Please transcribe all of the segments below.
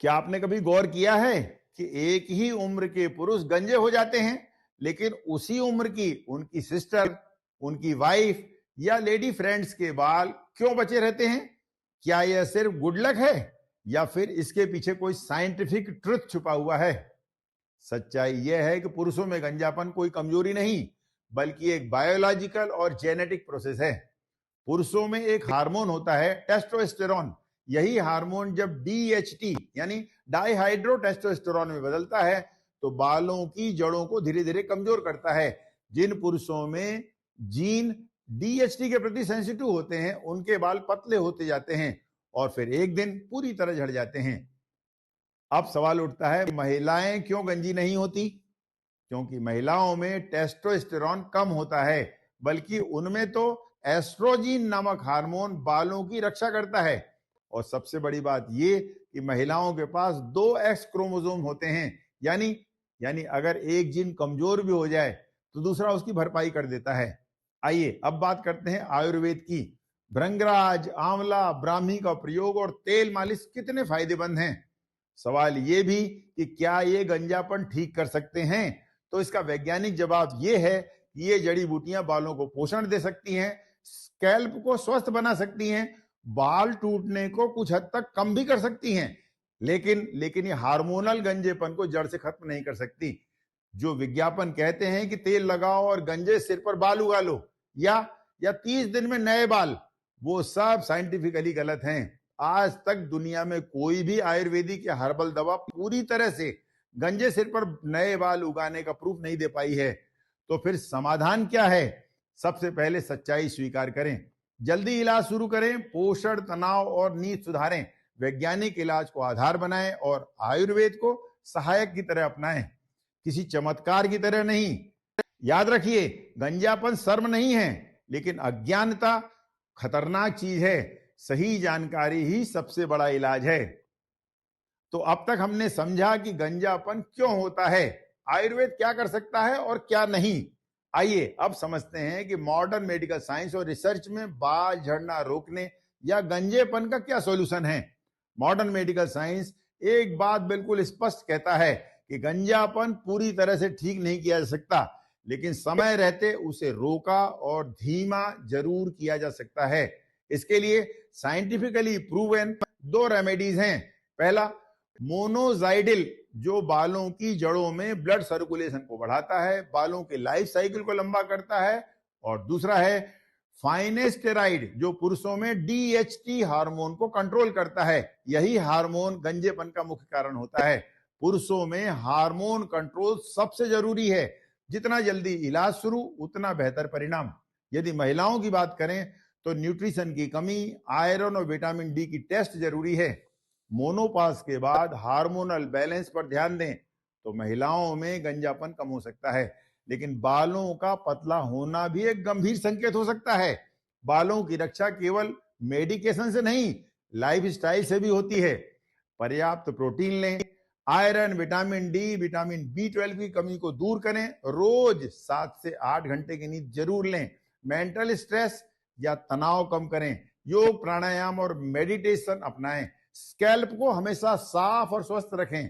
क्या आपने कभी गौर किया है कि एक ही उम्र के पुरुष गंजे हो जाते हैं, लेकिन उसी उम्र की उनकी सिस्टर, उनकी वाइफ या लेडी फ्रेंड्स के बाल क्यों बचे रहते हैं? क्या यह सिर्फ गुड लक है या फिर इसके पीछे कोई साइंटिफिक ट्रुथ छुपा हुआ है? सच्चाई यह है कि पुरुषों में गंजापन कोई कमजोरी नहीं, बल्कि एक बायोलॉजिकल और जेनेटिक प्रोसेस है। पुरुषों में एक हार्मोन होता है टेस्टोस्टेरोन। यही हार्मोन जब डीएचटी यानी डाईहाइड्रो टेस्टोस्टेरोन में बदलता है तो बालों की जड़ों को धीरे धीरे कमजोर करता है। जिन पुरुषों में जीन डीएचटी के प्रति सेंसिटिव होते हैं उनके बाल पतले होते जाते हैं और फिर एक दिन पूरी तरह झड़ जाते हैं। अब सवाल उठता है, महिलाएं क्यों गंजी नहीं होती? क्योंकि महिलाओं में टेस्टोस्टेरोन कम होता है, बल्कि उनमें तो एस्ट्रोजीन नामक हार्मोन बालों की रक्षा करता है। और सबसे बड़ी बात ये कि महिलाओं के पास 2 एक्स क्रोमोसोम होते हैं, यानी अगर एक जीन कमजोर भी हो जाए तो दूसरा उसकी भरपाई कर देता है। आइए अब बात करते हैं आयुर्वेद की। भृंगराज, आंवला, ब्राह्मी का प्रयोग और तेल मालिश कितने फायदेमंद हैं। सवाल ये भी कि क्या ये गंजापन ठीक कर सकते हैं? तो इसका वैज्ञानिक जवाब ये है कि ये जड़ी बूटियां बालों को पोषण दे सकती हैं, स्कैल्प को स्वस्थ बना सकती हैं, बाल टूटने को कुछ हद तक कम भी कर सकती हैं, लेकिन ये हार्मोनल गंजेपन को जड़ से खत्म नहीं कर सकती। जो विज्ञापन कहते हैं कि तेल लगाओ और गंजे सिर पर बाल उगा लो या 30 दिन में नए बाल, वो सब साइंटिफिकली गलत हैं। आज तक दुनिया में कोई भी आयुर्वेदिक या हर्बल दवा पूरी तरह से गंजे सिर पर नए बाल उगाने का प्रूफ नहीं दे पाई है। तो फिर समाधान क्या है? सबसे पहले सच्चाई स्वीकार करें, जल्दी इलाज शुरू करें, पोषण, तनाव और नींद सुधारें, वैज्ञानिक इलाज को आधार बनाएं और आयुर्वेद को सहायक की तरह अपनाएं, किसी चमत्कार की तरह नहीं। याद रखिए, गंजापन शर्म नहीं है, लेकिन अज्ञानता खतरनाक चीज है। सही जानकारी ही सबसे बड़ा इलाज है। तो अब तक हमने समझा कि गंजापन क्यों होता है, आयुर्वेद क्या कर सकता है और क्या नहीं। आइए अब समझते हैं कि मॉडर्न मेडिकल साइंस और रिसर्च में बाल झड़ना रोकने या गंजेपन का क्या सॉल्यूशन है। मॉडर्न मेडिकल साइंस एक बात बिल्कुल स्पष्ट कहता है कि गंजापन पूरी तरह से ठीक नहीं किया जा सकता, लेकिन समय रहते उसे रोका और धीमा जरूर किया जा सकता है। इसके लिए साइंटिफिकली प्रूवन 2 रेमेडीज हैं। पहला, मोनोजाइडिल, जो बालों की जड़ों में ब्लड सर्कुलेशन को बढ़ाता है, बालों के लाइफ साइकिल को लंबा करता है। और दूसरा है फाइनेस्टेराइड, जो पुरुषों में डीएचटी हार्मोन को कंट्रोल करता है। यही हार्मोन गंजेपन का मुख्य कारण होता है। पुरुषों में हार्मोन कंट्रोल सबसे जरूरी है। जितना जल्दी इलाज शुरू उतना बेहतर परिणाम। यदि महिलाओं की बात करें तो न्यूट्रिशन की कमी, आयरन और विटामिन डी की टेस्ट जरूरी है। मोनोपाज के बाद हार्मोनल बैलेंस पर ध्यान दें तो महिलाओं में गंजापन कम हो सकता है। लेकिन बालों का पतला होना भी एक गंभीर संकेत हो सकता है। बालों की रक्षा केवल मेडिकेशन से नहीं, लाइफस्टाइल से भी होती है। पर्याप्त प्रोटीन लें, iron, vitamin D, vitamin B12 की कमी को दूर करें, रोज 7 से 8 घंटे की नींद जरूर लें, मेंटल स्ट्रेस या तनाव कम करें, योग, प्राणायाम और मेडिटेशन अपनाएं, स्कैल्प को हमेशा साफ और स्वस्थ रखें।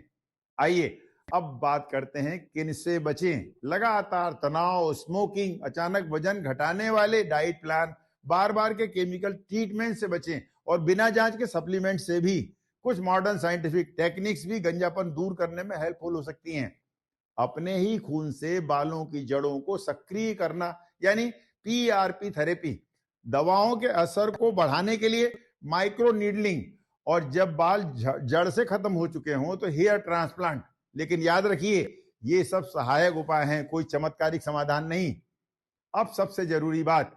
आइए अब बात करते हैं किन से बचें। लगातार तनाव, स्मोकिंग, अचानक वजन घटाने वाले डाइट प्लान, बार बार के केमिकल ट्रीटमेंट से बचें और बिना जांच के सप्लीमेंट से भी। कुछ मॉडर्न साइंटिफिक टेक्निक्स भी गंजापन दूर करने में हेल्पफुल हो सकती हैं। अपने ही खून से बालों की जड़ों को सक्रिय करना यानी पीआरपी थेरेपी, दवाओं के असर को बढ़ाने के लिए माइक्रो नीडलिंग, और जब बाल जड़ से खत्म हो चुके हों तो हेयर ट्रांसप्लांट। लेकिन याद रखिए, ये सब सहायक उपाय हैं, कोई चमत्कारिक समाधान नहीं। अब सबसे जरूरी बात,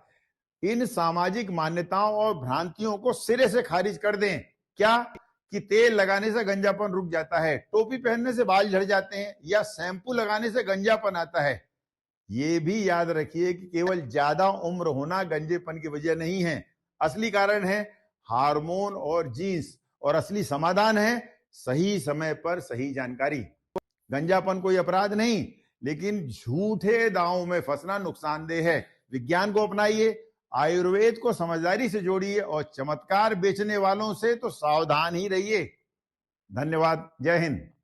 इन सामाजिक मान्यताओं और भ्रांतियों को सिरे से खारिज कर दें। क्या कि तेल लगाने से गंजापन रुक जाता है, टोपी पहनने से बाल झड़ जाते हैं या शैम्पू लगाने से गंजापन आता है। ये भी याद रखिए कि केवल ज्यादा उम्र होना गंजेपन की वजह नहीं है। असली कारण है हार्मोन और जीन्स, और असली समाधान है सही समय पर सही जानकारी। गंजापन कोई अपराध नहीं, लेकिन झूठे दांवों में फंसना नुकसानदेह है। विज्ञान को अपनाइए, आयुर्वेद को समझदारी से जोड़िए और चमत्कार बेचने वालों से तो सावधान ही रहिए। धन्यवाद। जय हिंद।